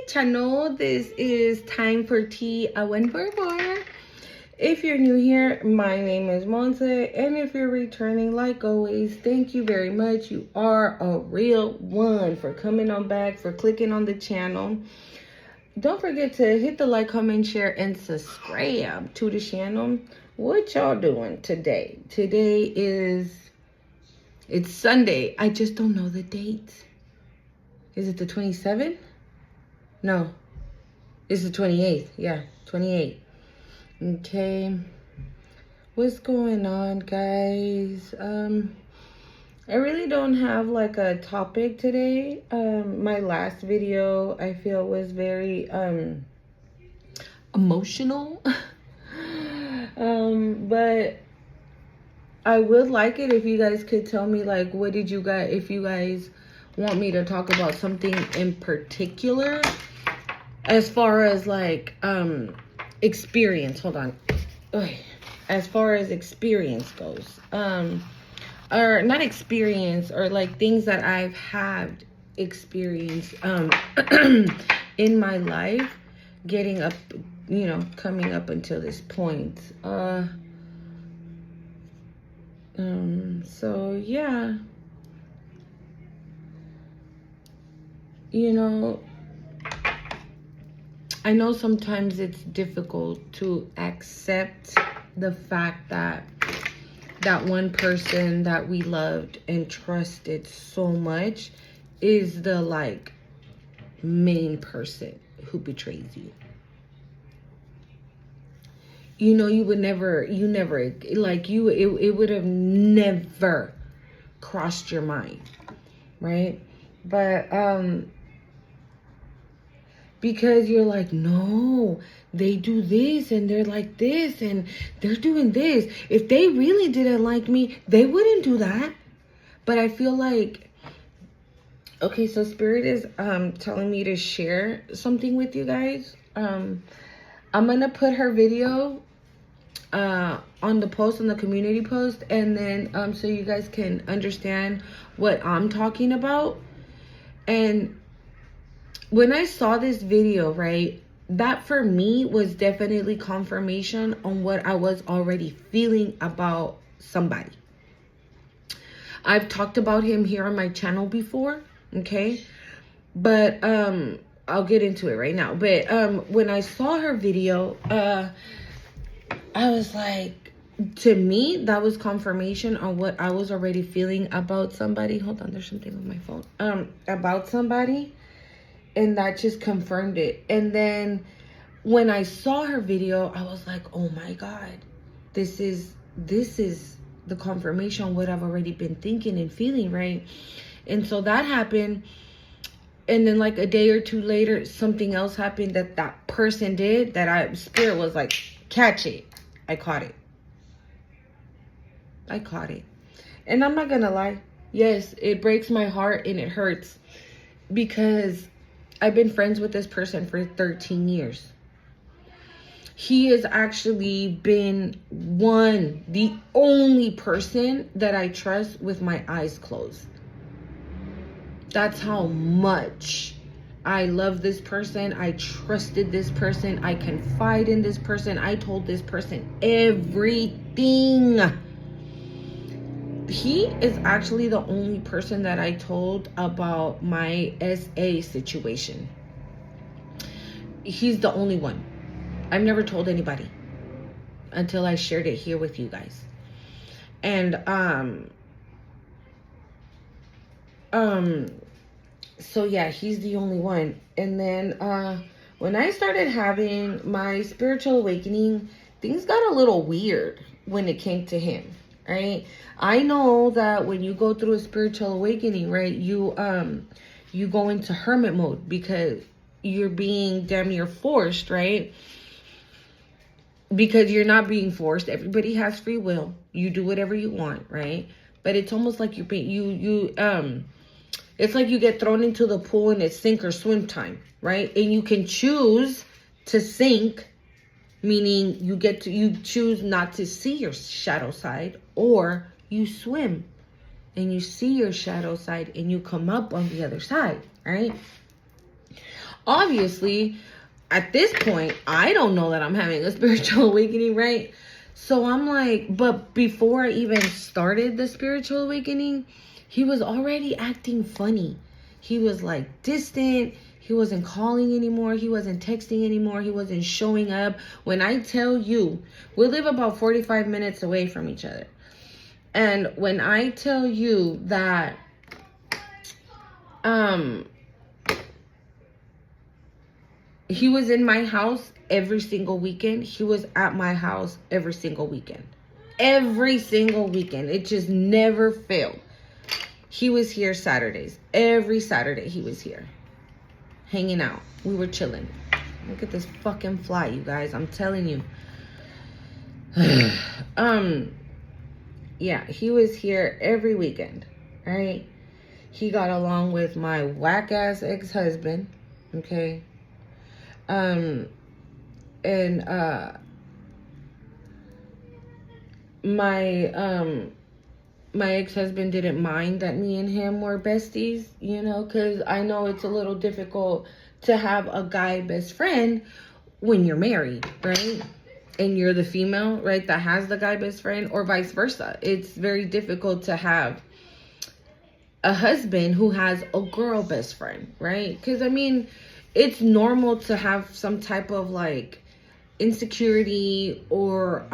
channel. This is Time for Tea, a 144. If you're new here, my name is Monse, and if you're returning, like always, thank you very much. You are a real one for coming on back, for clicking on the channel. Don't forget to hit the like, comment, share, and subscribe to the channel. What y'all doing today? It's Sunday. I just don't know the date. Is it the 27th? No. It's the 28th. Yeah, 28th. Okay. What's going on, guys? I really don't have like a topic today. My last video I feel was very emotional. But I would like it if you guys could tell me, like, what did you guys, if you guys want me to talk about something in particular as far as like experience. Hold on. Ugh. As far as experience goes, or not experience, or like things that I've had experience in my life, getting up, you know, coming up until this point. So yeah, you know, I know sometimes it's difficult to accept the fact that that one person that we loved and trusted so much is the like main person who betrays you. You know, it would have never crossed your mind, right? But because you're like, no, they do this and they're like this and they're doing this. If they really didn't like me, they wouldn't do that. But I feel like, okay, so Spirit is telling me to share something with you guys. I'm gonna put her video on the post, on the community post, and then so you guys can understand what I'm talking about. And when I saw this video, right, that for me was definitely confirmation on what I was already feeling about somebody. I've talked about him here on my channel before, okay? But I'll get into it right now. But when I saw her video, I was like, to me, that was confirmation on what I was already feeling about somebody. Hold on, there's something on my phone. About somebody. And that just confirmed it. And then when I saw her video, I was like, oh my God, this is the confirmation on what I've already been thinking and feeling, right? And so that happened. And then like a day or two later, something else happened that person did that Spirit was like, catch it. I caught it. And I'm not gonna lie. Yes, it breaks my heart and it hurts because I've been friends with this person for 13 years. He has actually been the only person that I trust with my eyes closed. That's how much I love this person. I trusted this person. I confide in this person. I told this person everything. He is actually the only person that I told about my SA situation. He's the only one. I've never told anybody until I shared it here with you guys. And so yeah, he's the only one. And then when I started having my spiritual awakening, things got a little weird when it came to him. Right? I know that when you go through a spiritual awakening, right, you go into hermit mode because you're being damn near forced, right? Because you're not being forced. Everybody has free will. You do whatever you want, right? But it's almost like it's like you get thrown into the pool and it's sink or swim time, right? And you can choose to sink, meaning you choose not to see your shadow side, or you swim and you see your shadow side and you come up on the other side, right? obviously, at this point, I don't know that I'm having a spiritual awakening, right? So I'm like, but before I even started the spiritual awakening, he was already acting funny. He was like distant. He wasn't calling anymore. He wasn't texting anymore. He wasn't showing up. When I tell you, we live about 45 minutes away from each other. And when I tell you that, he was in my house every single weekend. He was at my house every single weekend. Every single weekend. It just never failed. He was here Saturdays. Every Saturday he was here. Hanging out. We were chilling. Look at this fucking fly, you guys. I'm telling you. Yeah, he was here every weekend. Right? He got along with my whack-ass ex-husband. Okay? And my ex-husband didn't mind that me and him were besties, you know, because I know it's a little difficult to have a guy best friend when you're married, right? And you're the female, right, that has the guy best friend, or vice versa. It's very difficult to have a husband who has a girl best friend, right? Because, I mean, it's normal to have some type of, like, insecurity or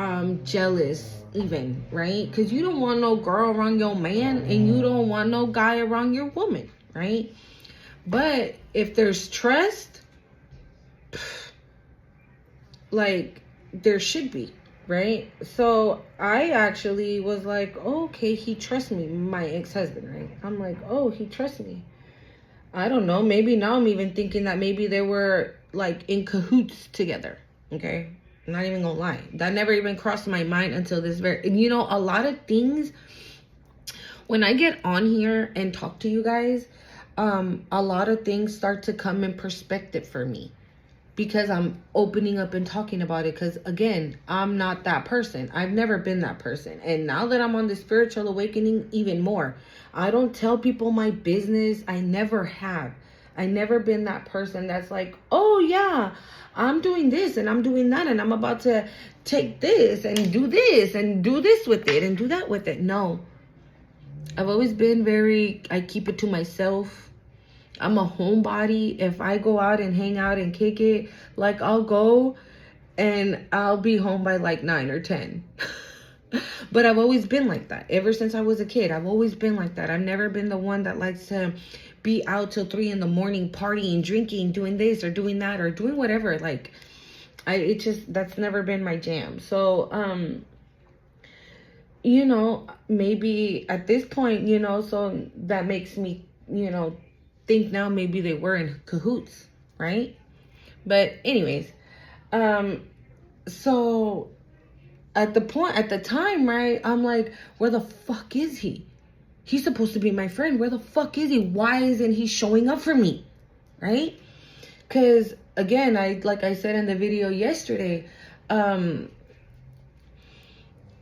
jealous even, right? Because you don't want no girl around your man, and you don't want no guy around your woman, right? But if there's trust, like, there should be, right? So I actually was like, oh, okay, he trusts me, my ex-husband, right? I'm like, oh, he trusts me. I don't know, maybe now I'm even thinking that maybe they were like in cahoots together. Okay, I'm not even gonna lie, that never even crossed my mind until this very, you know, a lot of things when I get on here and talk to you guys, a lot of things start to come in perspective for me, because I'm opening up and talking about it. Because again, I'm not that person. I've never been that person. And now that I'm on the spiritual awakening, even more. I don't tell people my business. I never have. I never been that person that's like, oh yeah, I'm doing this and I'm doing that and I'm about to take this and do this with it and do that with it. No. I've always been I keep it to myself. I'm a homebody. If I go out and hang out and kick it, like, I'll go and I'll be home by like 9 or 10. But I've always been like that. Ever since I was a kid, I've always been like that. I've never been the one that likes to be out till 3 in the morning, partying, drinking, doing this or doing that or doing whatever. Like, that's never been my jam. So, you know, maybe at this point, you know, so that makes me, you know, think now maybe they were in cahoots, right? But anyways, so at the time, right, I'm like, where the fuck is he? He's supposed to be my friend. Where the fuck is he? Why isn't he showing up for me? Right? Because again, like I said in the video yesterday,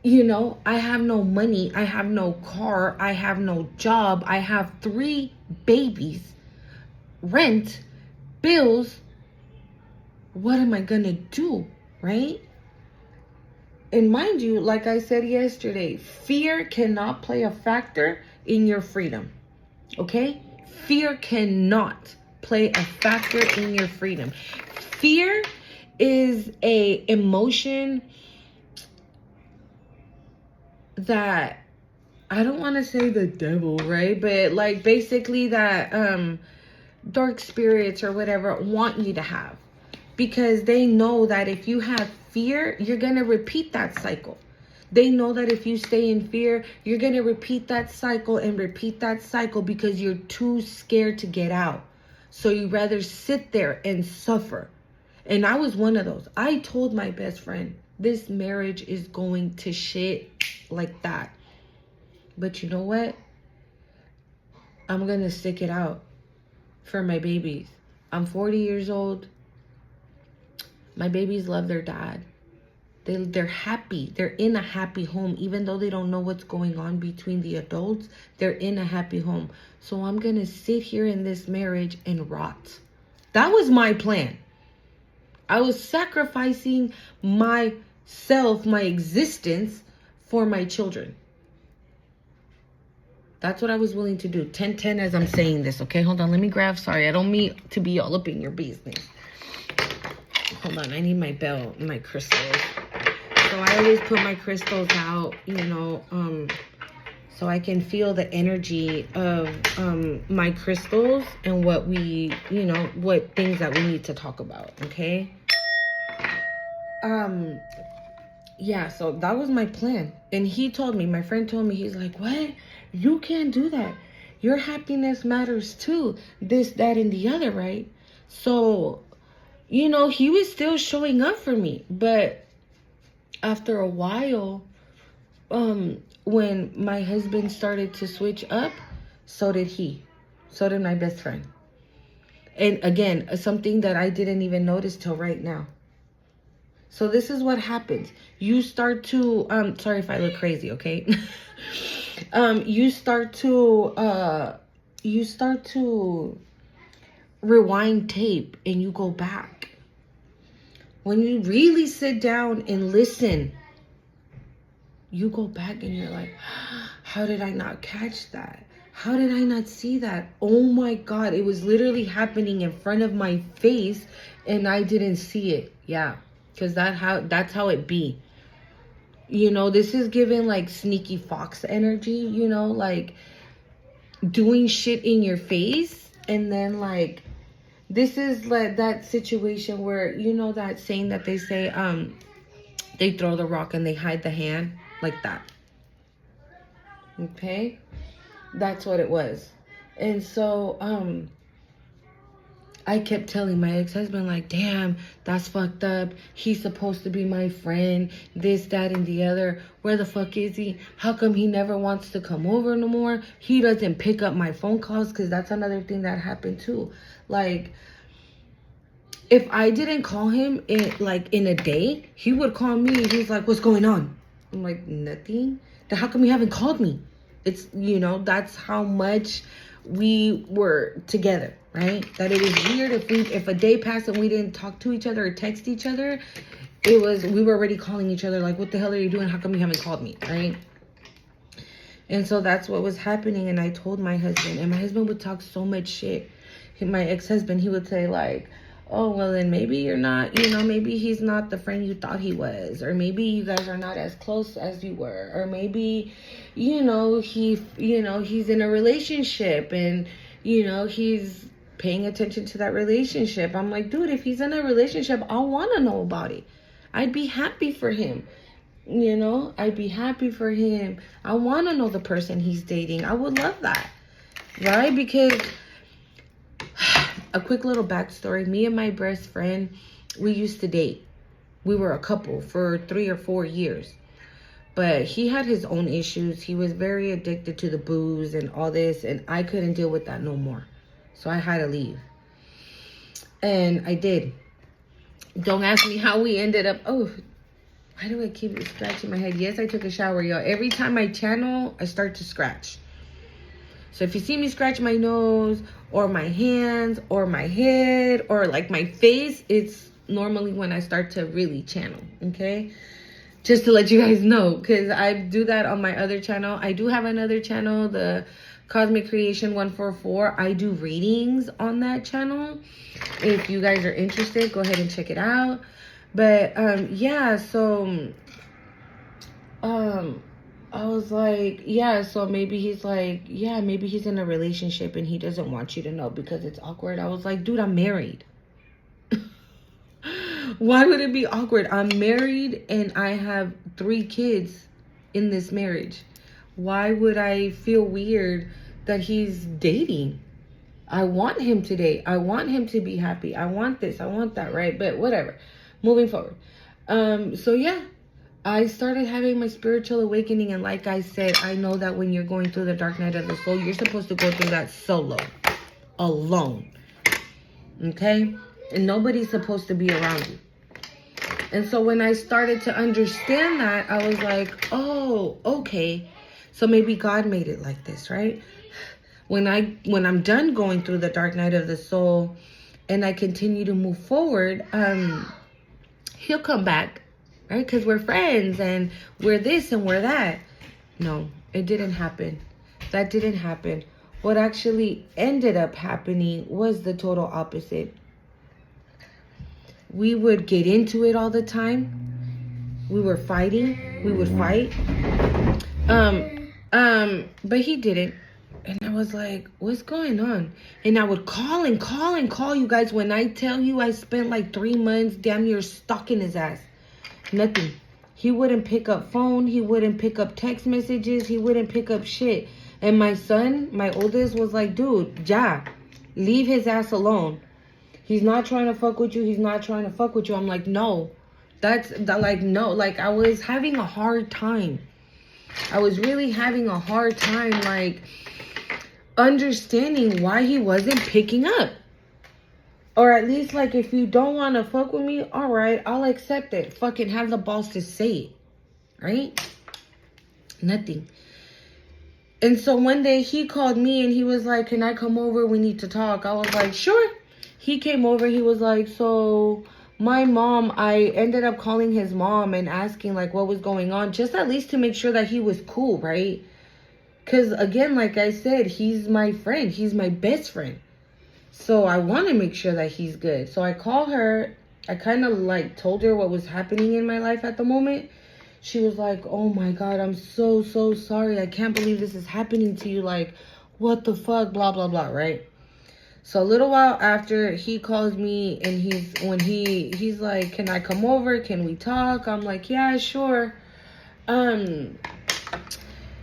you know, I have no money, I have no car, I have no job, I have 3 babies, rent, bills. What am I gonna do, right? And mind you, like I said yesterday, fear cannot play a factor in your freedom, okay? Fear cannot play a factor in your freedom. Fear is a emotion that, I don't want to say the devil, right? But like basically that dark spirits or whatever want you to have, because they know that if you have fear, you're going to repeat that cycle. They know that if you stay in fear, you're going to repeat that cycle and repeat that cycle because you're too scared to get out. So you rather sit there and suffer. And I was one of those. I told my best friend, this marriage is going to shit like that. But you know what? I'm going to stick it out for my babies. I'm 40 years old. My babies love their dad. They're happy. They're in a happy home. Even though they don't know what's going on between the adults, they're in a happy home. So I'm going to sit here in this marriage and rot. That was my plan. I was sacrificing myself, my existence for my children. That's what I was willing to do. 10-10 as I'm saying this, okay? Hold on, let me grab. Sorry, I don't mean to be all up in your business. Hold on, I need my bell, my crystals. So I always put my crystals out, so I can feel the energy of my crystals and what we, what things that we need to talk about, okay? Yeah, so that was my plan. And he told me, my friend told me, he's like, what? You can't do that. Your happiness matters too. This, that, and the other, right? So, he was still showing up for me. But after a while, when my husband started to switch up, so did he. So did my best friend. And again, something that I didn't even notice till right now. So this is what happens. You start to, sorry if I look crazy, okay? You start to rewind tape and you go back. When you really sit down and listen, you go back and you're like, how did I not catch that? How did I not see that? Oh my God, it was literally happening in front of my face and I didn't see it. Yeah, because that's how it be. This is given like sneaky fox energy, like doing shit in your face. And then like, this is like that situation where, that saying that they say, they throw the rock and they hide the hand, like that. Okay? That's what it was. And so, I kept telling my ex-husband, like, damn, that's fucked up. He's supposed to be my friend. This, that, and the other. Where the fuck is he? How come he never wants to come over no more? He doesn't pick up my phone calls, because that's another thing that happened too. Like, if I didn't call him in a day, he would call me. He's like, what's going on? I'm like, nothing. Then how come you haven't called me? It's, that's how much we were together, right? That it was weird if a day passed and we didn't talk to each other or text each other. We were already calling each other like, what the hell are you doing? How come you haven't called me, right? And so that's what was happening. And I told my husband, and my husband would talk so much shit. My ex-husband, he would say like, oh, well, then maybe you're not, maybe he's not the friend you thought he was. Or maybe you guys are not as close as you were. Or maybe, he's in a relationship and, he's paying attention to that relationship. I'm like, dude, if he's in a relationship, I want to know about it. I'd be happy for him. I'd be happy for him. I want to know the person he's dating. I would love that. Right? Because a quick little backstory. Me and my best friend, we used to date. We were a couple for 3 or 4 years. But he had his own issues. He was very addicted to the booze and all this. And I couldn't deal with that no more. So I had to leave. And I did. Don't ask me how we ended up. Oh, why do I keep scratching my head? Yes, I took a shower, y'all. Every time I channel, I start to scratch. So if you see me scratch my nose or my hands or my head or like my face, it's normally when I start to really channel, okay? Just to let you guys know, because I do that on my other channel. I do have another channel, the Cosmic Creation 144. I do readings on that channel. If you guys are interested, go ahead and check it out. But yeah, so I was like, yeah, so maybe he's like, yeah, maybe he's in a relationship and he doesn't want you to know because it's awkward. I was like, dude, I'm married. Why would it be awkward? I'm married and I have 3 kids in this marriage. Why would I feel weird that he's dating? I want him to date. I want him to be happy. I want this. I want that, right? But whatever. Moving forward. So yeah. I started having my spiritual awakening, and like I said, I know that when you're going through the dark night of the soul, you're supposed to go through that solo, alone, okay? And nobody's supposed to be around you. And so when I started to understand that, I was like, oh, okay, so maybe God made it like this, right? When I'm done going through the dark night of the soul, and I continue to move forward, he'll come back, right? Because we're friends and we're this and we're that. No, it didn't happen. That didn't happen. What actually ended up happening was the total opposite. We would get into it all the time. We were fighting. We would fight. But he didn't. And I was like, what's going on? And I would call and call and call, you guys. When I tell you I spent like 3 months damn near stalking his ass. Nothing. He wouldn't pick up phone. He wouldn't pick up text messages. He wouldn't pick up shit. And my son, my oldest, was like, dude, ja, leave his ass alone. He's not trying to fuck with you. He's not trying to fuck with you. I'm like, no. No. Like, I was having a hard time. I was really having a hard time, like, understanding why he wasn't picking up. Or at least, like, if you don't want to fuck with me, all right, I'll accept it. Fucking have the balls to say it. Right? Nothing. And so one day he called me and he was like, can I come over? We need to talk. I was like, sure. He came over. He was like, so my mom, I ended up calling his mom and asking like what was going on. Just at least to make sure that he was cool, right? Because again, like I said, he's my friend. He's my best friend. So I want to make sure that he's good. So I call her. I kind of like told her what was happening in my life at the moment. She was like, oh my God, I'm so sorry. I can't believe this is happening to you. Like, what the fuck, blah, blah, blah, right? So a little while after, he calls me and he's like, can I come over? Can we talk? I'm like, yeah, sure.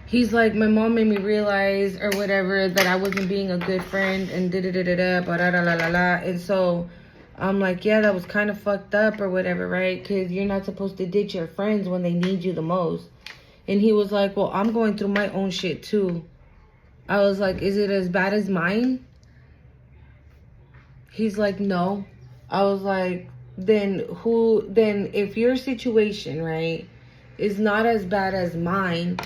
He's like, my mom made me realize or whatever that I wasn't being a good friend and da-da-da-da-da, ba-da-da-la-la-la. And so I'm like, yeah, that was kind of fucked up or whatever, right? Because you're not supposed to ditch your friends when they need you the most. And he was like, well, I'm going through my own shit too. I was like, is it as bad as mine? He's like, no. I was like, then if your situation, right, is not as bad as mine,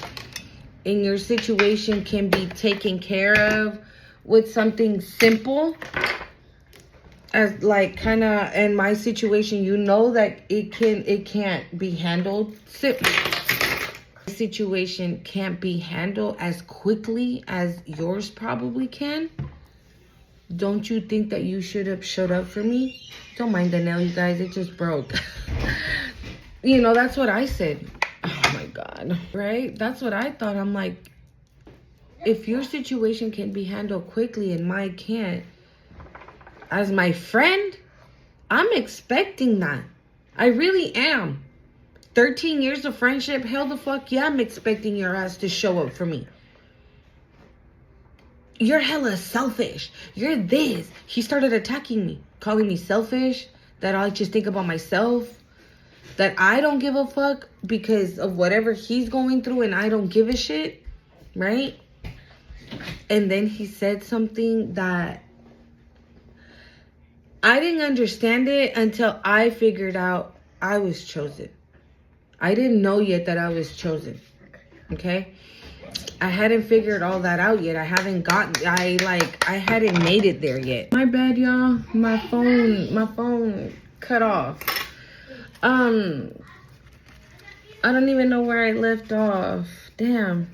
and your situation can be taken care of with something simple, as like kind of in my situation, you know that it can't be handled. Situation can't be handled as quickly as yours probably can. Don't you think that you should have showed up for me? Don't mind the nail, you guys. It just broke. You know, that's what I said. Oh my God. Right? That's what I thought. I'm like, if your situation can be handled quickly and mine can't, as my friend, I'm expecting that. I really am. 13 years of friendship, hell the fuck yeah, I'm expecting your ass to show up for me. You're hella selfish. You're this. He started attacking me, calling me selfish, that I just think about myself, that I don't give a fuck because of whatever he's going through and I don't give a shit, right? And then he said something that I didn't understand it until I figured out I was chosen. I didn't know yet that I was chosen, okay? I hadn't figured all that out yet. I hadn't made it there yet. My bad, y'all. My phone cut off. I don't even know where I left off. Damn.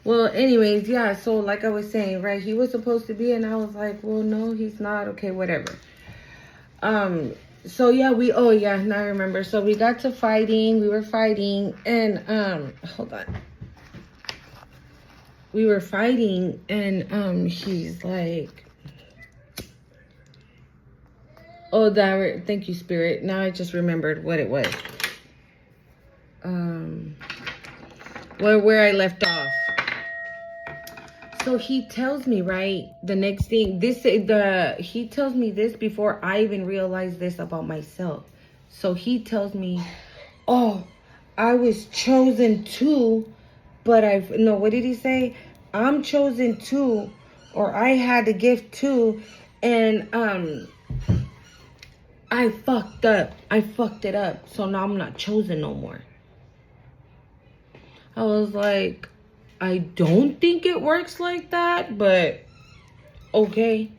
Well, anyways, yeah, so like I was saying, right, he was supposed to be, and I was like, well, no, he's not. Okay, whatever. So yeah, now I remember. So we got to fighting. We were fighting, and hold on. We were fighting, and he's like, oh, thank you, Spirit. Now I just remembered what it was. Where I left off. So he tells me, right, the next thing, he tells me this before I even realized this about myself. So he tells me, oh, I was chosen too, but what did he say? I'm chosen too, or I had a gift too, and I fucked up. I fucked it up, so now I'm not chosen no more. I was like, I don't think it works like that, but okay.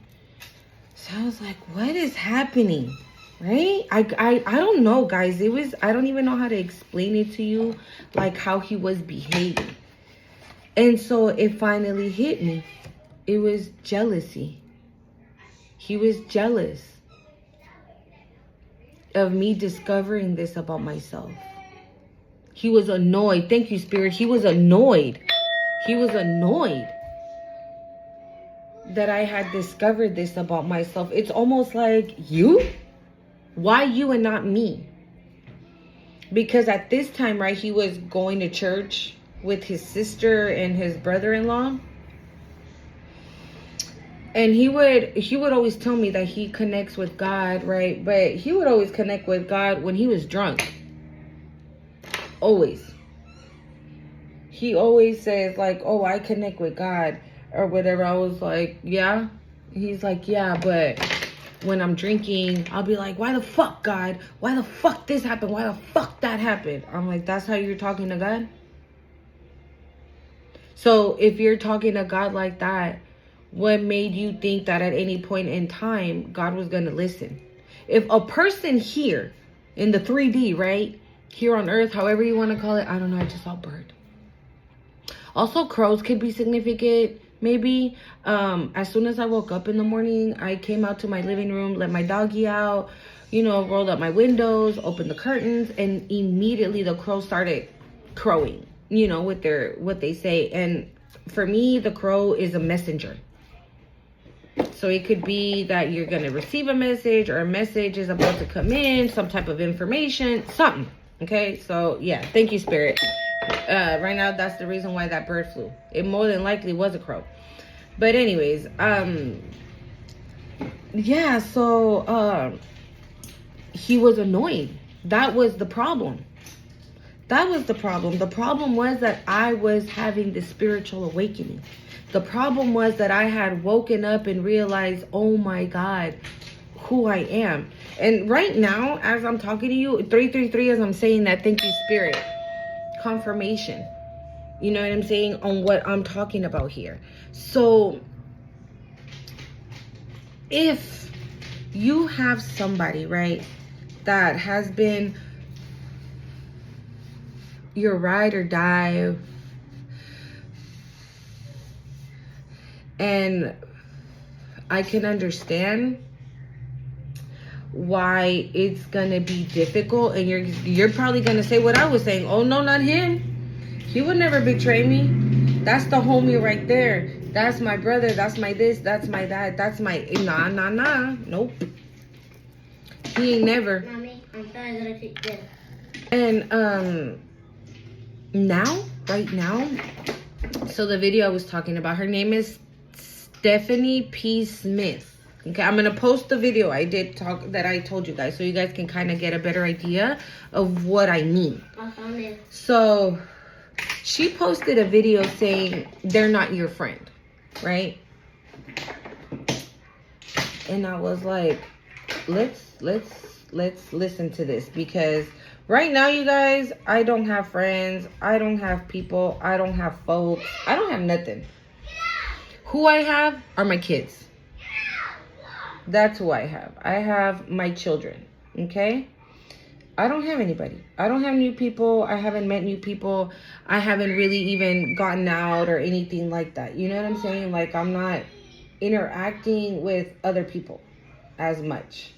So I was like, what is happening? Right? I don't know, guys. I don't even know how to explain it to you, like how he was behaving. And so it finally hit me. It was jealousy. He was jealous of me discovering this about myself. He was annoyed. Thank you, Spirit. He was annoyed. He was annoyed that I had discovered this about myself. It's almost like, you? Why you and not me? Because at this time, right, he was going to church with his sister and his brother-in-law. And he would always tell me that he connects with God, right? But he would always connect with God when he was drunk. Always. He always says like, oh, I connect with God or whatever. I was like, yeah. He's like, yeah, but when I'm drinking, I'll be like, why the fuck, God? Why the fuck this happened? Why the fuck that happened? I'm like, that's how you're talking to God? So if you're talking to God like that, what made you think that at any point in time, God was going to listen? If a person here in the 3D, right? Here on earth, however you want to call it. I don't know. I just saw a bird. Also, crows could be significant. Maybe as soon as I woke up in the morning, I came out to my living room, let my doggy out, rolled up my windows, opened the curtains, and immediately the crows started crowing, with what they say. And for me, the crow is a messenger. So it could be that you're going to receive a message, or a message is about to come in, some type of information, something. Okay, so yeah, thank you, Spirit. Right now, that's the reason why that bird flew. It more than likely was a crow. But anyways, yeah, so he was annoyed. That was the problem. That was the problem. The problem was that I was having this spiritual awakening. The problem was that I had woken up and realized, oh my God, who I am. And right now, as I'm talking to you, 333, as I'm saying that, thank you, Spirit. Confirmation. You know what I'm saying? On what I'm talking about here. So, if you have somebody, right, that has been your ride or die, and I can understand why it's gonna be difficult, and you're probably gonna say what I was saying. Oh no, not him. He would never betray me. That's the homie right there. That's my brother. That's my this. That's my that. That's my nah. Nope. He ain't never. Mommy, I'm sorry that I picked this. And right now. So the video I was talking about, her name is Stephanie P. Smith. Okay, I'm gonna post the video I told you guys, so you guys can kind of get a better idea of what I mean. I found it. So she posted a video saying they're not your friend, right? And I was like, let's listen to this, because right now, you guys, I don't have friends, I don't have people, I don't have folks, I don't have nothing. Who I have are my kids. That's who I have. I have my children, okay? I don't have anybody. I don't have new people. I haven't met new people. I haven't really even gotten out or anything like that. You know what I'm saying? Like, I'm not interacting with other people as much.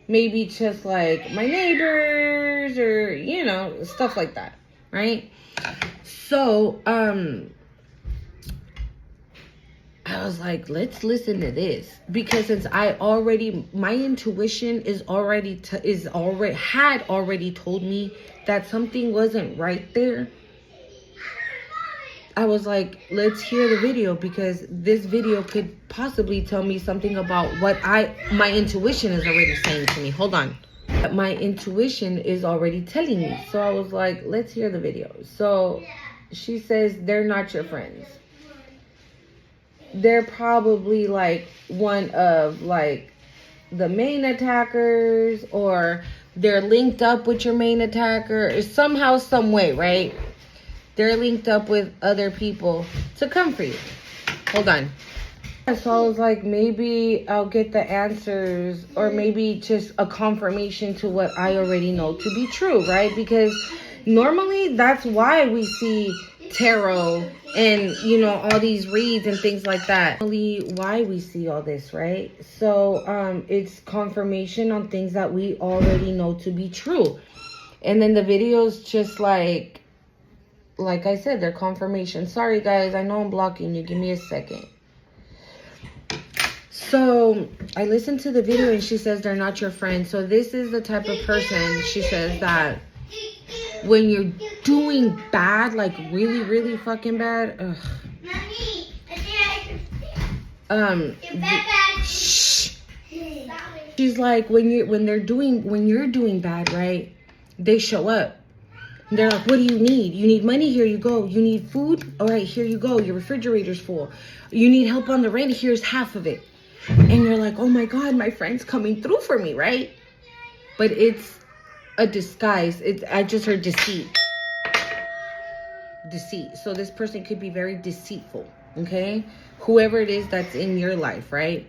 Maybe just like my neighbors or, stuff like that, right? So, I was like, let's listen to this, because since my intuition had already told me that something wasn't right there. I was like, let's hear the video, because this video could possibly tell me something about what my intuition is already saying to me. Hold on. My intuition is already telling me. So I was like, let's hear the video. So she says, they're not your friends. They're probably like one of like the main attackers, or they're linked up with your main attacker, or somehow, some way, right? They're linked up with other people to come for you. Hold on. So I was like, maybe I'll get the answers, or maybe just a confirmation to what I already know to be true, right? Because normally that's why we see tarot and, you know, all these reads and things like that. Normally why we see all this, right? So it's confirmation on things that we already know to be true. And then the videos just like I said, they're confirmation. Sorry guys, I know I'm blocking you. Give me a second. So I listened to the video and she says they're not your friend. So this is the type of person, she says, that when you're doing bad, like really, really fucking bad, shh. She's like, when you're doing bad, right? They show up. They're like, what do you need? You need money? Here you go. You need food? All right, here you go. Your refrigerator's full. You need help on the rent? Here's half of it. And you're like, oh my God, my friend's coming through for me, right? But it's a disguise. I just heard deceit. Deceit. So this person could be very deceitful, okay? Whoever it is that's in your life, right?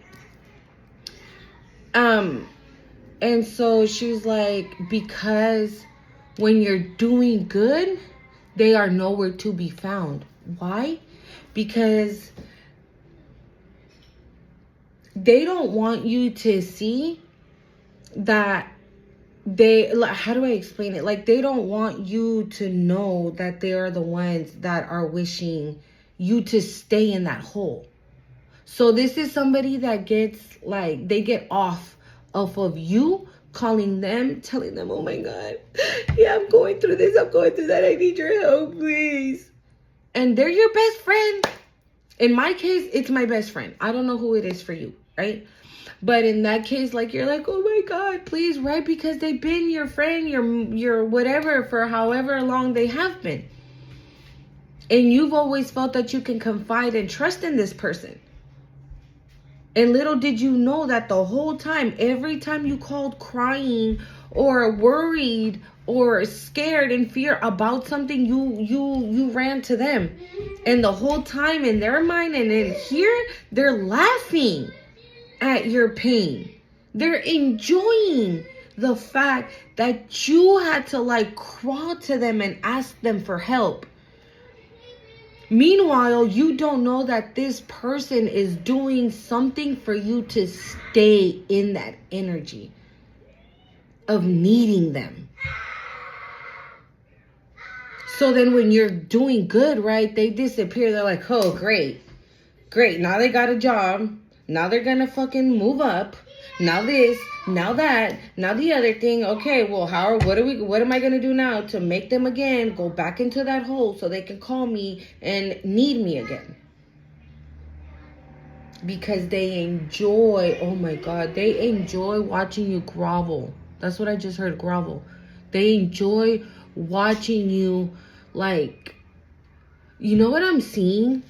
And so she's like, because when you're doing good, they are nowhere to be found. Why? Because they don't want you to see that how do I explain it? Like, they don't want you to know that they are the ones that are wishing you to stay in that hole. So this is somebody that gets, like, they get off of you, calling them, telling them, oh my God, yeah, I'm going through this, I'm going through that, I need your help, please. And they're your best friend. In my case, it's my best friend. I don't know who it is for you, right? But in that case, like, you're like, oh my God, please, right? Because they've been your friend, your whatever, for however long they have been. And you've always felt that you can confide and trust in this person. And little did you know that the whole time, every time you called crying or worried or scared and fear about something, you ran to them. And the whole time in their mind and in here, they're laughing at your pain. They're enjoying the fact that you had to, like, crawl to them and ask them for help. Meanwhile, you don't know that this person is doing something for you to stay in that energy of needing them. So then when you're doing good, right, they disappear. They're like, oh, great. Now they got a job. Now they're going to fucking move up. Now this, now that, now the other thing. Okay, well, what am I going to do now to make them again go back into that hole so they can call me and need me again? Because they enjoy, oh my God, they enjoy watching you grovel. That's what I just heard, grovel. They enjoy watching you, like, you know what I'm seeing?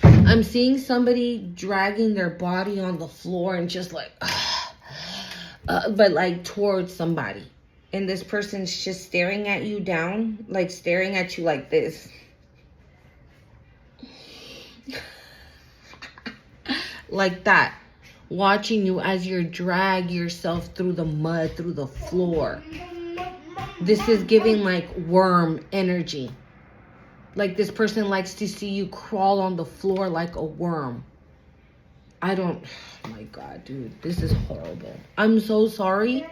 I'm seeing somebody dragging their body on the floor and just like, but like towards somebody. And this person's just staring at you down, like staring at you like this. Like that. Watching you as you drag yourself through the mud, through the floor. This is giving like worm energy. Like this person likes to see you crawl on the floor like a worm. Oh my God, dude, this is horrible. I'm so sorry.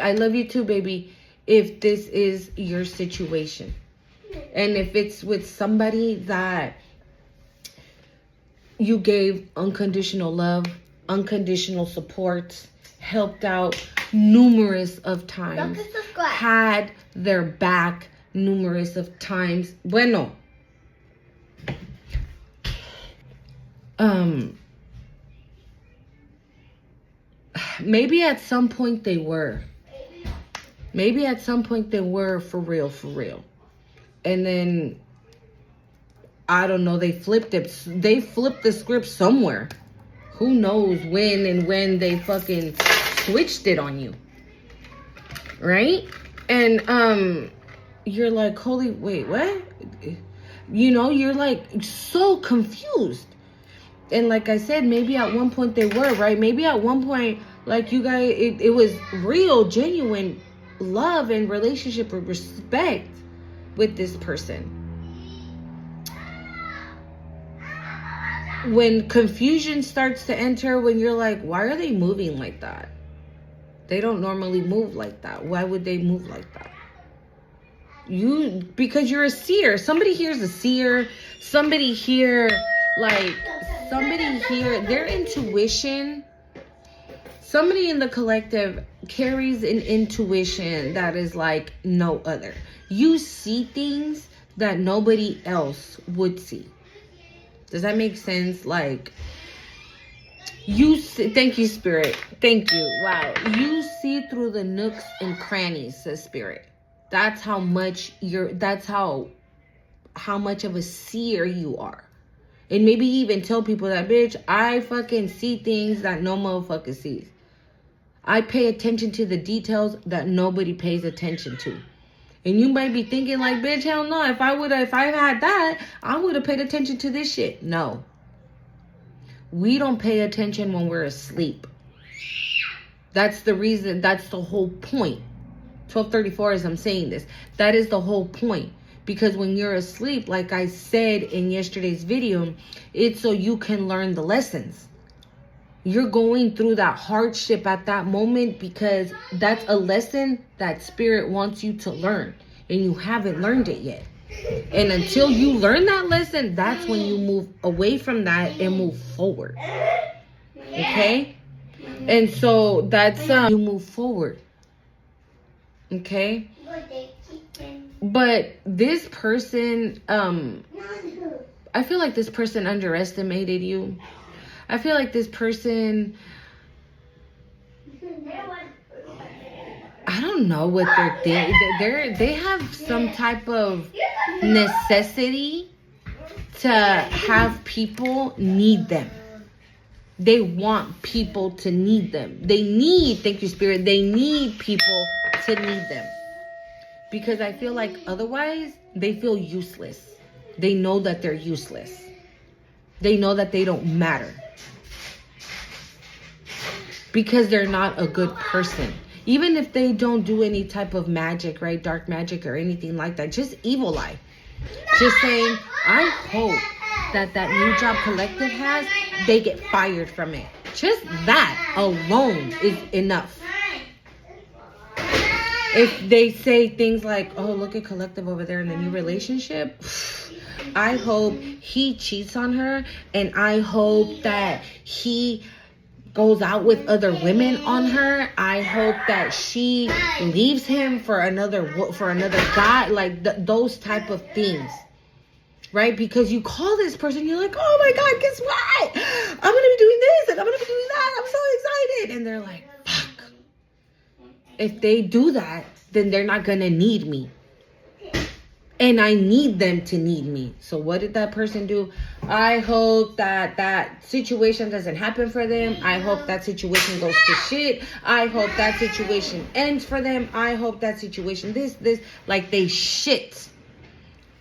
I love you too, baby. If this is your situation. And if it's with somebody that you gave unconditional love, unconditional support, helped out numerous of times, had their back numerous of times. Bueno. Maybe at some point they were. Maybe at some point they were for real. And then, I don't know, they flipped it. They flipped the script somewhere. Who knows when they fucking switched it on you. Right? And, you're like, wait, what? You know, you're like so confused. And like I said, maybe at one point they were, right? Maybe at one point, like you guys, it was real, genuine love and relationship or respect with this person. When confusion starts to enter, when you're like, why are they moving like that? They don't normally move like that. Why would they move like that? Because you're a seer. Somebody here is a seer. Somebody here, their intuition, somebody in the collective carries an intuition that is like no other. You see things that nobody else would see. Does that make sense? Like, you see, thank you, Spirit. Thank you. Wow. You see through the nooks and crannies, says Spirit. That's how much how much of a seer you are. And maybe even tell people that, bitch, I fucking see things that no motherfucker sees. I pay attention to the details that nobody pays attention to. And you might be thinking like, bitch, hell no. If I had that, I would have paid attention to this shit. No. We don't pay attention when we're asleep. That's the reason. That's the whole point. 1234 as I'm saying this. That is the whole point. Because when you're asleep, like I said in yesterday's video, it's so you can learn the lessons. You're going through that hardship at that moment because that's a lesson that Spirit wants you to learn. And you haven't learned it yet. And until you learn that lesson, that's when you move away from that and move forward. Okay? And so that's you move forward. Okay? But this person, I feel like this person underestimated you. I feel like this person, I don't know what they're thinking. They have some type of necessity to have people need them. They want people to need them. They need, thank you, Spirit, they need people to need them. Because I feel like otherwise, they feel useless. They know that they're useless. They know that they don't matter. Because they're not a good person. Even if they don't do any type of magic, right? Dark magic or anything like that. Just evil eye. Just saying, I hope that new job Collective has, they get fired from it. Just that alone is enough. If they say things like, oh, look at Collective over there in the new relationship, I hope he cheats on her, and I hope that he goes out with other women on her. I hope that she leaves him for another guy, like those type of things. Right? Because you call this person, you're like, oh my God, guess what? I'm going to be doing this and I'm going to be doing that. I'm so excited. And they're like, fuck. If they do that, then they're not going to need me. And I need them to need me. So what did that person do? I hope that situation doesn't happen for them. I hope that situation goes to shit. I hope that situation ends for them. I hope that situation this. Like they shit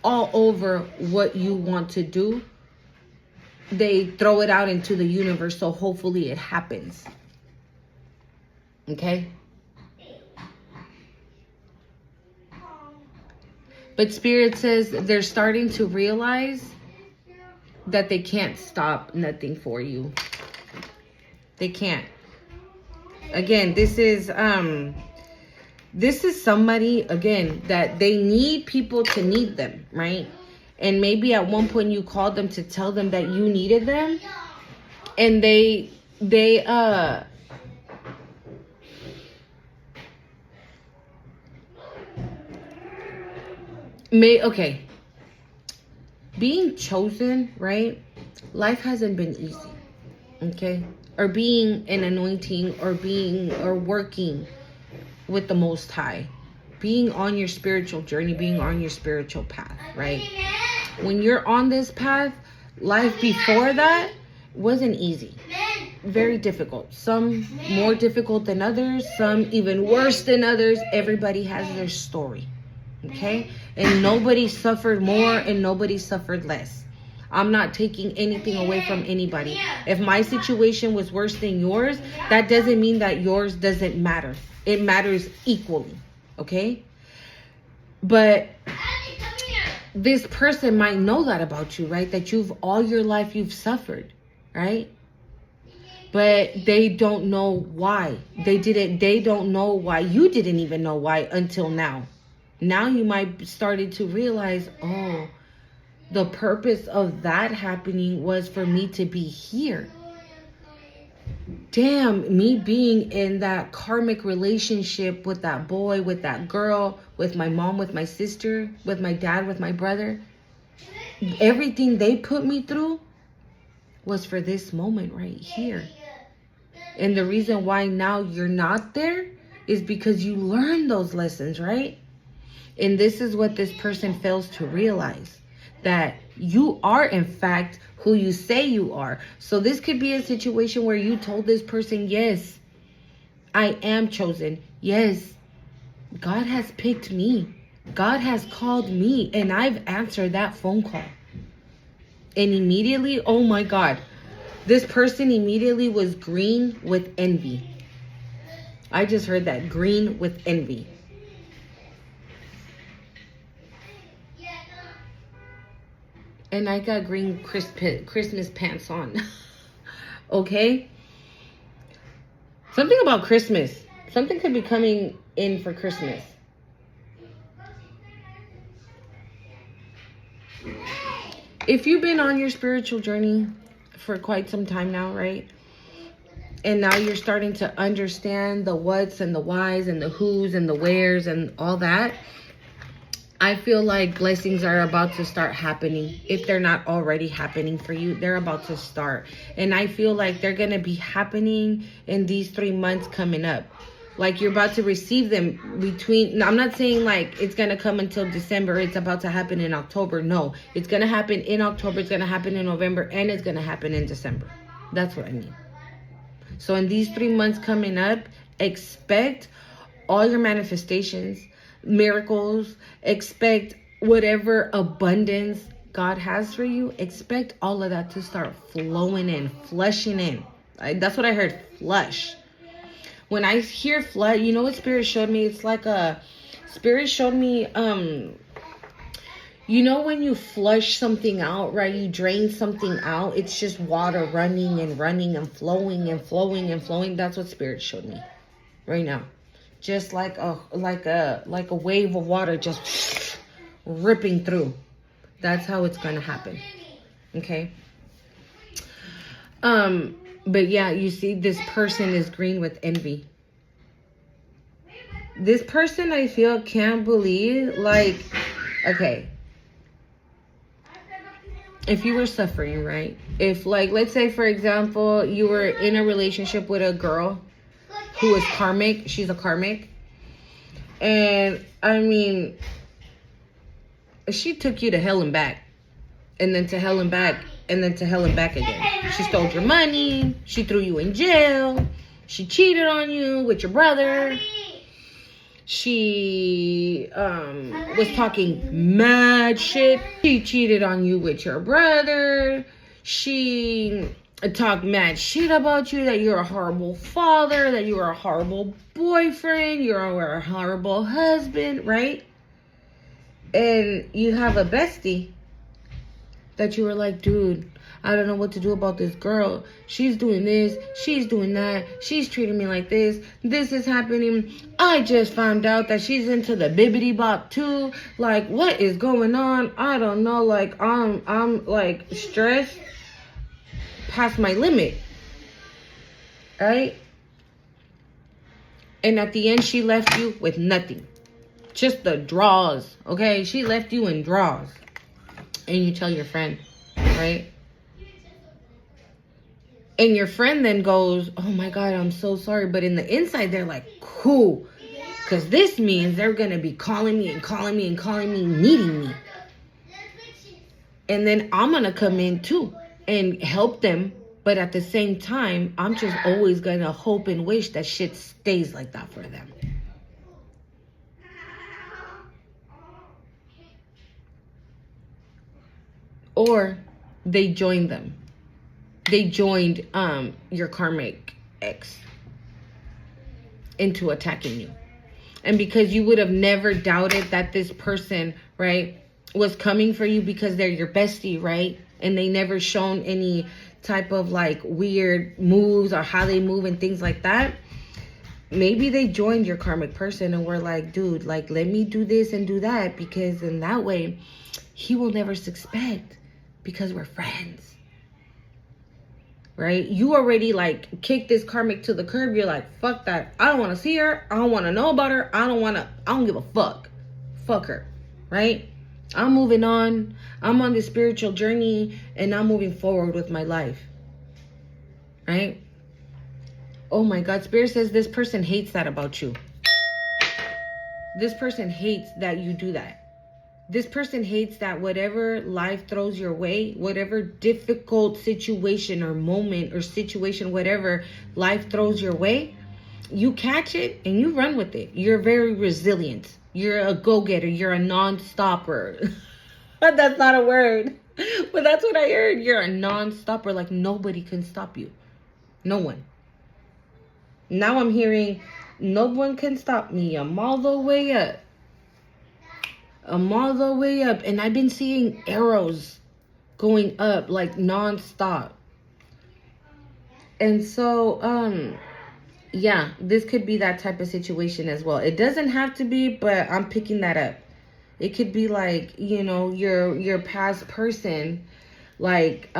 all over what you want to do. They throw it out into the universe. So hopefully it happens. Okay? But Spirit says they're starting to realize that they can't stop nothing for you. They can't. Again, this is somebody, again, that they need people to need them, right? And maybe at one point you called them to tell them that you needed them. And they okay, being chosen, right? Life hasn't been easy, okay? Or being an anointing, or working with the Most High, being on your spiritual journey, being on your spiritual path, right? When you're on this path, life before that wasn't easy. Very difficult. Some more difficult than others, some even worse than others. Everybody has their story. Okay? And nobody suffered more and nobody suffered less. I'm not taking anything away from anybody. If my situation was worse than yours, that doesn't mean that yours doesn't matter. It matters equally, okay? But this person might know that about you, right? That all your life you've suffered, right? But they don't know why. They don't know why. You didn't even know why until now. Now you might started to realize, oh, the purpose of that happening was for me to be here. Damn, me being in that karmic relationship with that boy, with that girl, with my mom, with my sister, with my dad, with my brother, everything they put me through was for this moment right here. And the reason why now you're not there is because you learned those lessons, right? And this is what this person fails to realize, that you are in fact who you say you are. So this could be a situation where you told this person, yes, I am chosen. Yes, God has picked me. God has called me, and I've answered that phone call. And immediately, oh my God, this person immediately was green with envy. I just heard that, green with envy. And I got green Christmas pants on. Okay? Something about Christmas. Something could be coming in for Christmas. If you've been on your spiritual journey for quite some time now, right? And now you're starting to understand the whats and the whys and the whos and the wheres and all that. I feel like blessings are about to start happening. If they're not already happening for you, they're about to start. And I feel like they're going to be happening in these 3 months coming up. Like you're about to receive them between, I'm not saying like it's going to come until December. It's about to happen in October. No, it's going to happen in October. It's going to happen in November, and it's going to happen in December. That's what I mean. So in these 3 months coming up, expect all your manifestations, miracles, expect whatever abundance God has for you. Expect all of that to start flowing in, flushing in. That's what I heard, flush. When I hear flood, you know what Spirit showed me? It's like Spirit showed me, you know when you flush something out, right? You drain something out. It's just water running and running and flowing and flowing and flowing. That's what Spirit showed me right now. Just like a wave of water just ripping through. That's how it's going to happen. Okay? But yeah, you see, this person is green with envy. This person, I feel, can't believe, like, okay, if you were suffering, right? If, like, let's say, for example, you were in a relationship with a girl who is karmic. She's a karmic. And, I mean, she took you to hell and back. And then to hell and back. And then to hell and back again. She stole your money. She threw you in jail. She cheated on you with your brother. She was talking mad shit. She cheated on you with your brother. She talked mad shit about you, that you're a horrible father, that you're a horrible boyfriend, you're a horrible husband, right? And you have a bestie that you were like, dude, I don't know what to do about this girl. She's doing this. She's doing that. She's treating me like this. This is happening. I just found out that she's into the bibbity bop too. Like, what is going on? I don't know. Like, I'm like stressed past my limit. Right? And at the end, she left you with nothing. Just the draws. Okay? She left you in draws. And you tell your friend, right? And your friend then goes, oh my God, I'm so sorry. But in the inside, they're like, cool. Because this means they're going to be calling me and calling me and calling me, needing me. And then I'm going to come in too and help them. But at the same time, I'm just always going to hope and wish that shit stays like that for them. Or they joined them. They joined your karmic ex into attacking you. And because you would have never doubted that this person, right, was coming for you because they're your bestie, right? And they never shown any type of like weird moves or how they move and things like that. Maybe they joined your karmic person and were like, dude, like, let me do this and do that, because in that way, he will never suspect because we're friends. Right? You already like kicked this karmic to the curb. You're like, fuck that. I don't want to see her. I don't want to know about her. I don't give a fuck. Fuck her. Right? I'm moving on. I'm on this spiritual journey and I'm moving forward with my life. Right? Oh my God. Spirit says this person hates that about you. This person hates that you do that. This person hates that whatever life throws your way, whatever difficult situation or moment or situation, whatever life throws your way, you catch it and you run with it. You're very resilient. You're a go-getter. You're a non-stopper. That's not a word, but that's what I heard. You're a non-stopper. Like nobody can stop you. No one. Now I'm hearing, no one can stop me. I'm all the way up. I'm all the way up. And I've been seeing arrows going up like non-stop. And so, yeah, this could be that type of situation as well. It doesn't have to be, but I'm picking that up. It could be like, you know, your past person, like,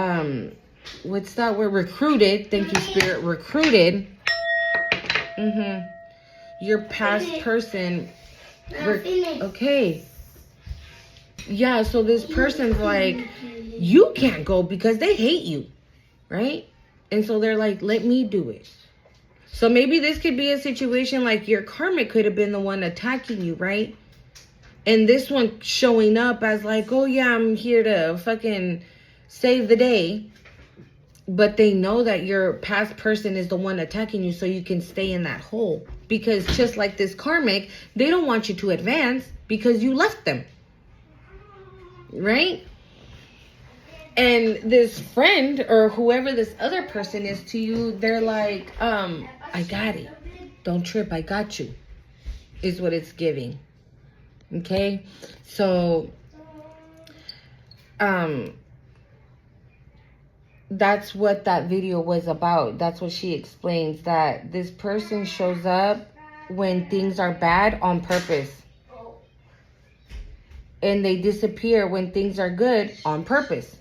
what's that word? Recruited. Thank you, Spirit. Recruited. Your past person. Okay. Yeah, so this person's like, you can't go because they hate you, right? And so they're like, let me do it. So maybe this could be a situation like your karmic could have been the one attacking you, right? And this one showing up as like, oh yeah, I'm here to fucking save the day. But they know that your past person is the one attacking you so you can stay in that hole. Because just like this karmic, they don't want you to advance because you left them. Right? And this friend or whoever this other person is to you, they're like, I got it. Don't trip. I got you. Is what it's giving. Okay? So, that's what that video was about. That's what she explains, that this person shows up when things are bad on purpose. And they disappear when things are good on purpose.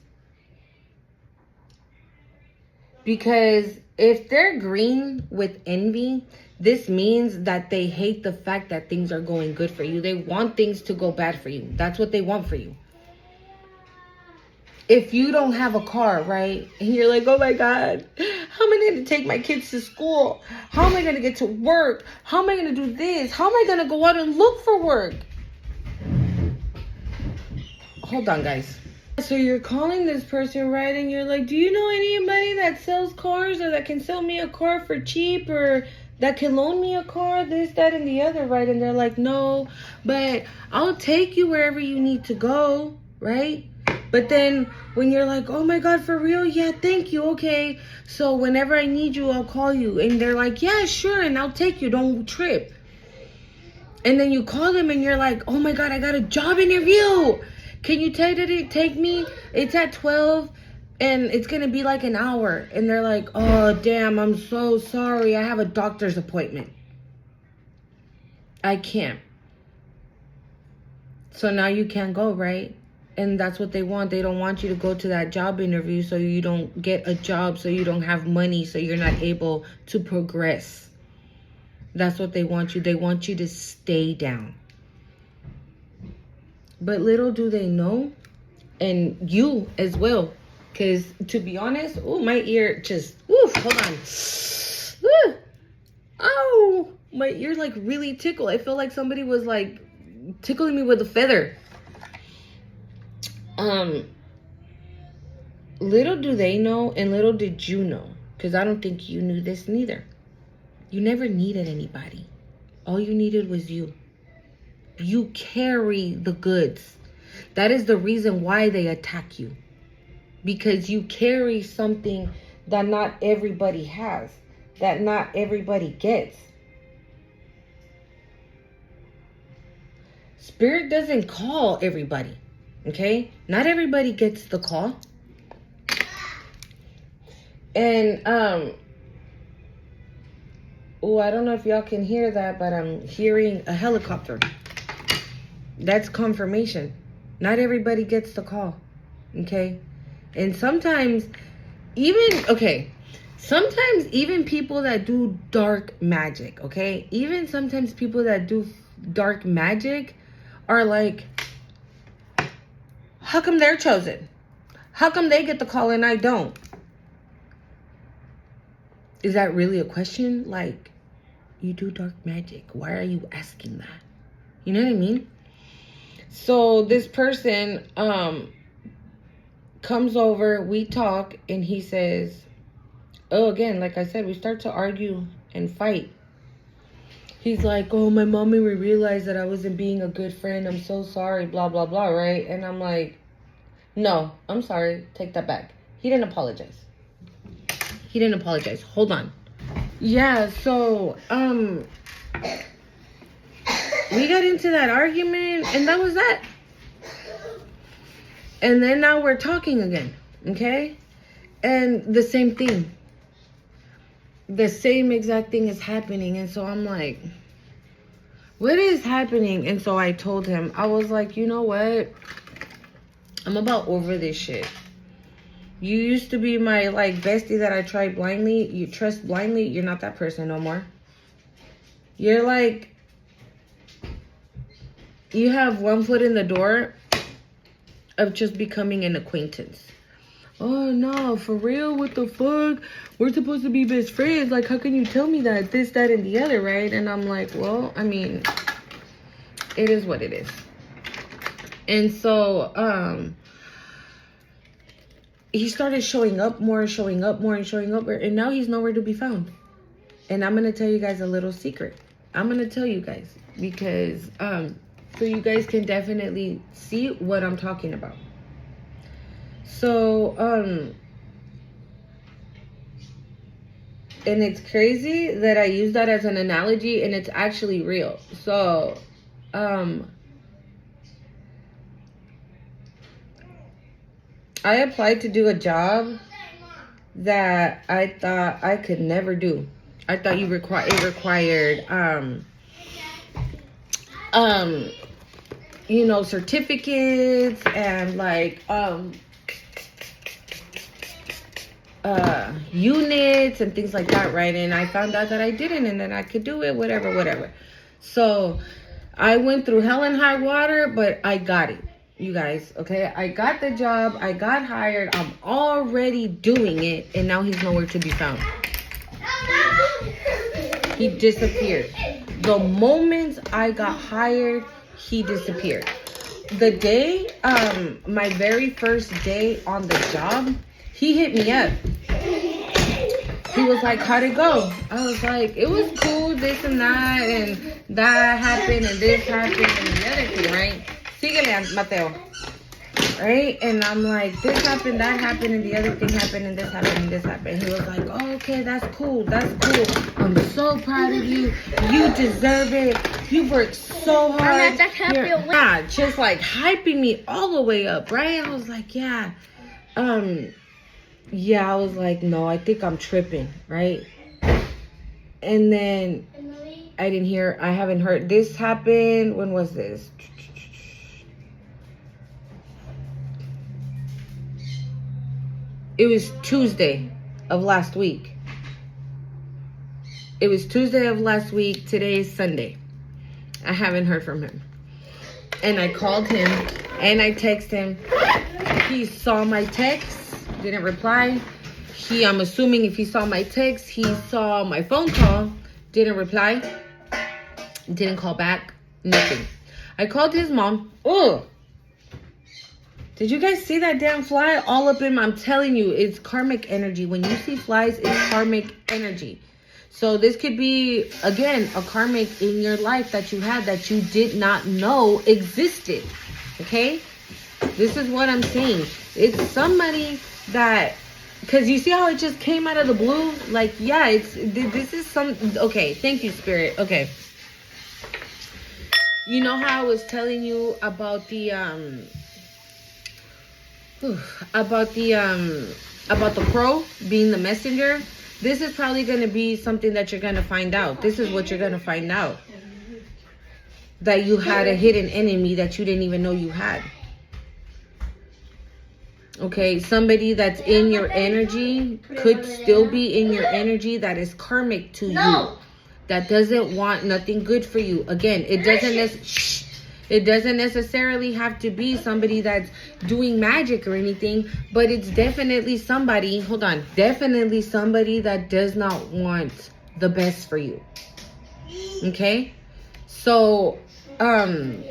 Because if they're green with envy, this means that they hate the fact that things are going good for you. They want things to go bad for you. That's what they want for you. If you don't have a car, right? And you're like, oh my God, how am I going to take my kids to school? How am I going to get to work? How am I going to do this? How am I going to go out and look for work? Hold on, guys. So you're calling this person, right? And you're like, do you know anybody that sells cars or that can sell me a car for cheap or that can loan me a car, this, that, and the other, right? And they're like, no, but I'll take you wherever you need to go, right? But then when you're like, oh my God, for real? Yeah, thank you. Okay. So whenever I need you, I'll call you. And they're like, yeah, sure. And I'll take you. Don't trip. And then you call them and you're like, oh my God, I got a job interview. Can you take me? It's at 12 and it's going to be like an hour. And they're like, oh, damn, I'm so sorry. I have a doctor's appointment. I can't. So now you can't go, right? And that's what they want. They don't want you to go to that job interview so you don't get a job, so you don't have money, so you're not able to progress. That's what they want you. They want you to stay down. But little do they know, and you as well, because to be honest, oh, my ear just, hold on. Oh, my ear like really tickled. I feel like somebody was like tickling me with a feather. Little do they know, and little did you know, because I don't think you knew this neither. You never needed anybody. All you needed was you. You carry the goods. That is the reason why they attack you. because you carry something that not everybody has, that not everybody gets. Spirit doesn't call everybody, okay? Not everybody gets the call. And, oh, I don't know if y'all can hear that, but I'm hearing a helicopter. That's confirmation. Not everybody gets the call, okay? And sometimes sometimes even people that do dark magic, okay? Even sometimes people that do dark magic are like, how come they're chosen? How come they get the call and I don't? Is that really a question? Like, you do dark magic. Why are you asking that? You know what I mean? So this person comes over, we talk, and he says, oh, again, like I said, we start to argue and fight. He's like, oh, my mom made me realize that I wasn't being a good friend. I'm so sorry, blah, blah, blah, right? And I'm like, no, I'm sorry. Take that back. He didn't apologize. He didn't apologize. Hold on. Yeah, so, we got into that argument, and that was that. And then now we're talking again, okay? And the same thing. The same exact thing is happening. And so I'm like, what is happening? And so I told him, I was like, you know what? I'm about over this shit. You used to be my, like, bestie that I tried blindly. You trust blindly. You're not that person no more. You're like, you have one foot in the door of just becoming an acquaintance. Oh, no, for real? What the fuck? We're supposed to be best friends. Like, how can you tell me that? This, that, and the other, right? And I'm like, well, I mean, it is what it is. And so, he started showing up more, and showing up more. And now he's nowhere to be found. And I'm going to tell you guys a little secret. I'm going to tell you guys. Because, so you guys can definitely see what I'm talking about. So, and it's crazy that I use that as an analogy, and it's actually real. So, I applied to do a job that I thought I could never do. I thought it required, you know, certificates and like, units and things like that, right? And I found out that I didn't, and then I could do it, whatever. So I went through hell and high water, but I got it, you guys, okay? I got the job, I got hired, I'm already doing it, and now he's nowhere to be found. He disappeared. The moment I got hired, he disappeared. The day, my very first day on the job, he hit me up. He was like, how'd it go? I was like, it was cool, this and that, and that happened, and this happened, and the other thing, right? Síguele, Mateo. Right? And I'm like, this happened, that happened, and the other thing happened, and this happened, and this happened. He was like, oh, okay, that's cool. I'm so proud of you. You deserve it. You worked so hard. Just like hyping me all the way up, right? I was like, yeah. Yeah, I was like, no, I think I'm tripping, right? And then I haven't heard. This happened, when was this? It was Tuesday of last week. Today is Sunday. I haven't heard from him. And I called him and I texted him. He saw my text, didn't reply. I'm assuming if he saw my text, he saw my phone call, didn't reply, didn't call back, nothing. I called his mom. Oh, did you guys see that damn fly all up in I'm telling you, it's karmic energy. When you see flies, it's karmic energy. So this could be, again, a karmic in your life that you had that you did not know existed. Okay? This is what I'm saying. It's somebody that, because you see how it just came out of the blue? Like, yeah, this is some, okay, thank you, Spirit. Okay. You know how I was telling you about the crow being the messenger? This is probably going to be something that you're going to find out. This is what you're going to find out. That you had a hidden enemy that you didn't even know you had. Okay, somebody that's in your energy could still be in your energy that is karmic to you. That doesn't want nothing good for you. Again, it doesn't necessarily have to be somebody that's doing magic or anything, but it's definitely somebody, definitely somebody that does not want the best for you. Okay? So, and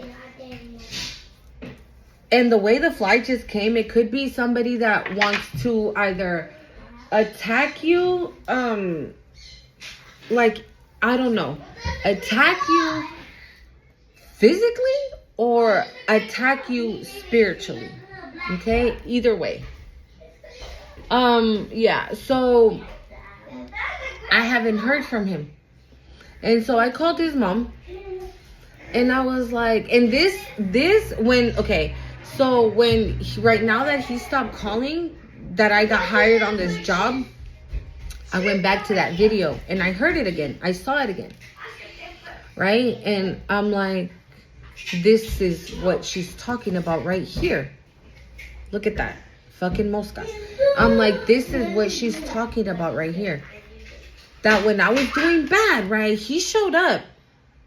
the way the flight just came, it could be somebody that wants to either attack you, like, I don't know, attack you physically or attack you spiritually. Okay? Either way. Yeah, so I haven't heard from him. And so I called his mom. And I was like, and right now that he stopped calling, that I got hired on this job, I went back to that video and I heard it again. I saw it again. Right? And I'm like, this is what she's talking about right here. Look at that. Fucking mosca. I'm like, this is what she's talking about right here. That when I was doing bad, right, he showed up.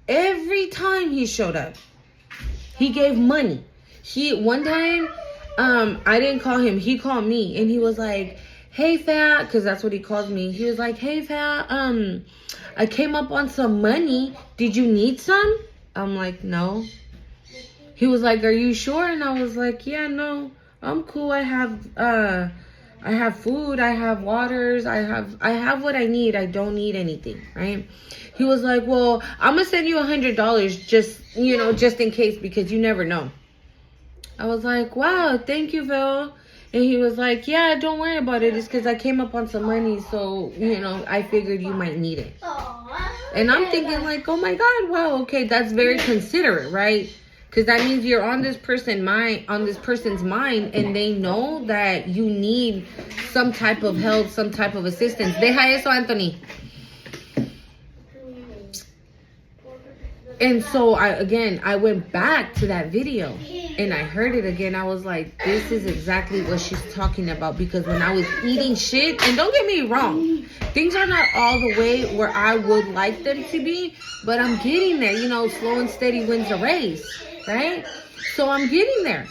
Every time he showed up, he gave money. One time, I didn't call him. He called me and he was like, hey, Fat, because that's what he calls me. He was like, hey, Fat, I came up on some money. Did you need some? I'm like, no. He was like, are you sure? And I was like, yeah, no, I'm cool. I have food. I have waters. I have what I need. I don't need anything, right? He was like, well, I'm going to send you $100 just in case, because you never know. I was like, wow, thank you, Phil. And he was like, yeah, don't worry about it. It's because I came up on some money. So, I figured you might need it. And I'm thinking like, oh my God, wow, okay, that's very considerate, right? Because that means you're on this person's mind, and they know that you need some type of help, some type of assistance. Deja eso, Anthony. And so I went back to that video and I heard it again. I was like, this is exactly what she's talking about. Because when I was eating shit, and don't get me wrong, things are not all the way where I would like them to be, but I'm getting there. Slow and steady wins the race, right? So I'm getting there.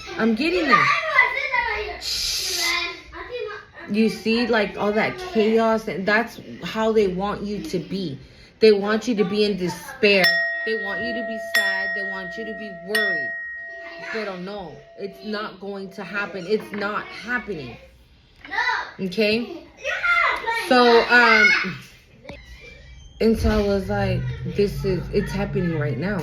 You see, like, all that chaos, and that's how they want you to be. They want you to be in despair. They want you to be sad. They want you to be worried. Pero no, it's not going to happen. It's not happening. Okay? So, and so I was like, it's happening right now.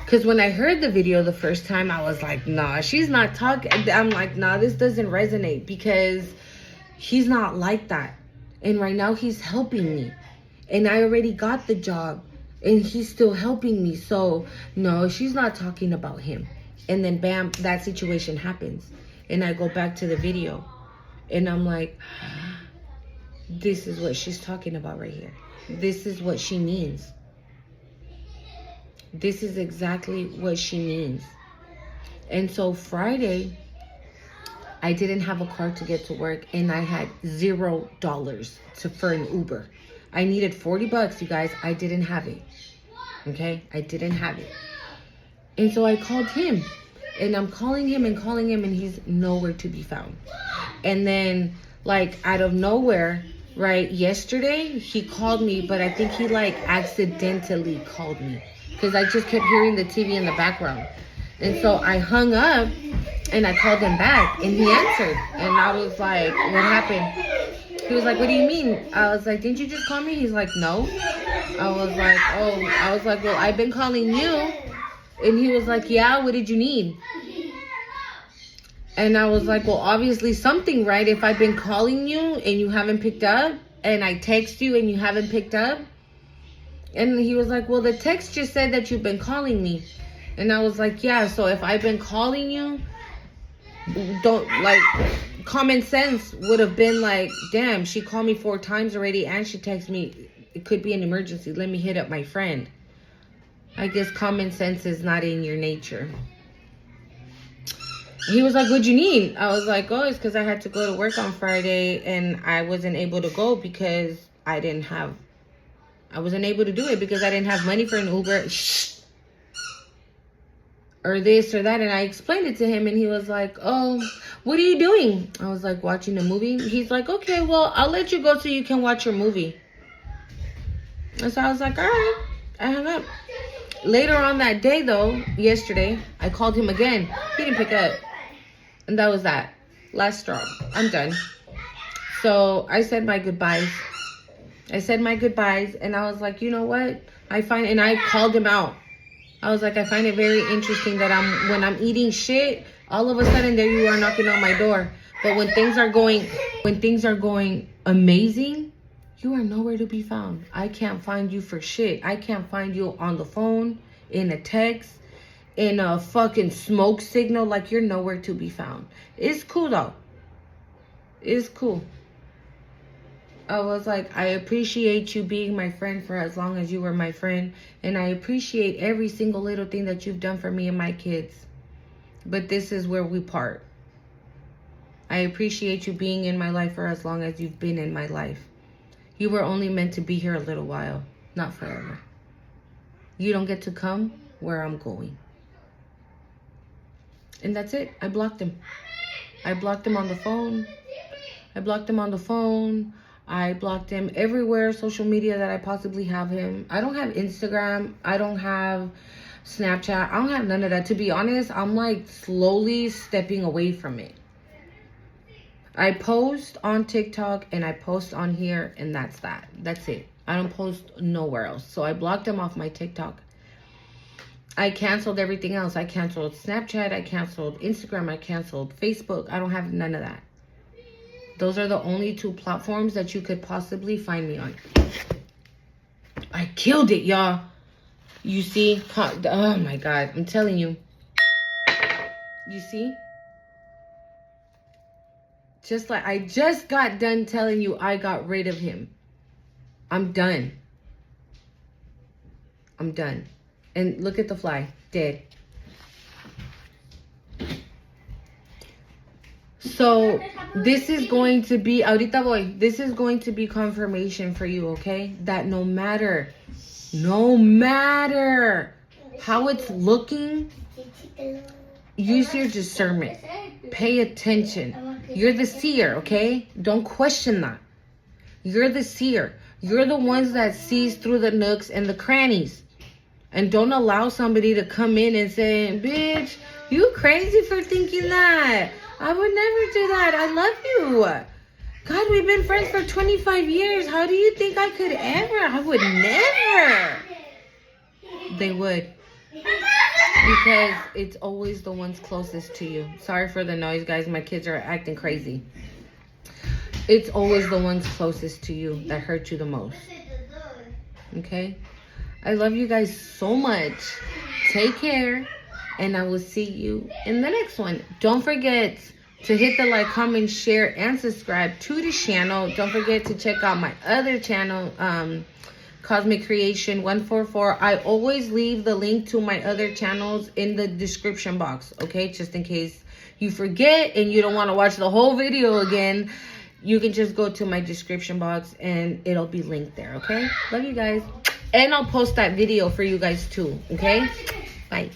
Because when I heard the video the first time, I was like, nah, she's not talking. I'm like, nah, this doesn't resonate, because he's not like that. And right now he's helping me. And I already got the job. And he's still helping me. So, no, she's not talking about him. And then, bam, that situation happens. And I go back to the video. And I'm like, this is what she's talking about right here. This is what she means. This is exactly what she means. And so Friday, I didn't have a car to get to work. And I had $0 for an Uber. I needed $40, you guys. I didn't have it. Okay? I didn't have it. And so I called him. And I'm calling him, and he's nowhere to be found. And then, like, out of nowhere, right, yesterday, he called me, but I think he, like, accidentally called me. Because I just kept hearing the TV in the background. And so I hung up, and I called him back, and he answered. And I was like, what happened? He was like, what do you mean? I was like, didn't you just call me? He's like, no. I was like, well, I've been calling you. And he was like, yeah, what did you need? And I was like, well, obviously something, right? If I've been calling you and you haven't picked up, and I text you and you haven't picked up. And he was like, well, the text just said that you've been calling me. And I was like, yeah, so if I've been calling you, don't, like, common sense would have been like, damn, she called me 4 times already and she texted me, it could be an emergency, let me hit up my friend. I guess common sense is not in your nature. He was like, what'd you need? I was like, oh, it's because I had to go to work on Friday and I wasn't able to go because I wasn't able to do it because I didn't have money for an Uber. Or this or that. And I explained it to him and he was like, oh, what are you doing? I was like, watching a movie. He's like, okay, well, I'll let you go so you can watch your movie. And so I was like, all right. I hung up. Later on that day, though, yesterday, I called him again. He didn't pick up. And that was that. Last straw. I'm done. So I said my goodbyes. And I was like, you know what? And I called him out. I was like, I find it very interesting that when I'm eating shit, all of a sudden there you are knocking on my door. But when things are going amazing, you are nowhere to be found. I can't find you for shit. I can't find you on the phone, in a text, in a fucking smoke signal. Like, you're nowhere to be found. It's cool though. It's cool. I was like, I appreciate you being my friend for as long as you were my friend. And I appreciate every single little thing that you've done for me and my kids. But this is where we part. I appreciate you being in my life for as long as you've been in my life. You were only meant to be here a little while, not forever. You don't get to come where I'm going. And that's it. I blocked him. I blocked him on the phone. I blocked him everywhere, social media that I possibly have him. I don't have Instagram. I don't have Snapchat. I don't have none of that. To be honest, I'm like slowly stepping away from it. I post on TikTok and I post on here and that's that. That's it. I don't post nowhere else. So I blocked him off my TikTok. I canceled everything else. I canceled Snapchat. I canceled Instagram. I canceled Facebook. I don't have none of that. Those are the only 2 platforms that you could possibly find me on. I killed it, y'all. You see? Oh my God. I'm telling you. You see? Just like I just got done telling you I got rid of him. I'm done. I'm done. And look at the fly. Dead. So this is going to be, ahorita voy, this is going to be confirmation for you, okay? That no matter how it's looking, use your discernment. Pay attention. You're the seer, okay? Don't question that. You're the seer. You're the ones that sees through the nooks and the crannies. And don't allow somebody to come in and say, bitch, you crazy for thinking that. I would never do that. I love you. God, we've been friends for 25 years. How do you think I could ever? I would never. They would. Because it's always the ones closest to you. Sorry for the noise, guys. My kids are acting crazy. It's always the ones closest to you that hurt you the most. Okay? I love you guys so much. Take care. And I will see you in the next one. Don't forget to hit the like, comment, share, and subscribe to the channel. Don't forget to check out my other channel, Cosmic Creation 144. I always leave the link to my other channels in the description box, okay? Just in case you forget and you don't want to watch the whole video again, you can just go to my description box and it'll be linked there, okay? Love you guys. And I'll post that video for you guys too, okay? Bye.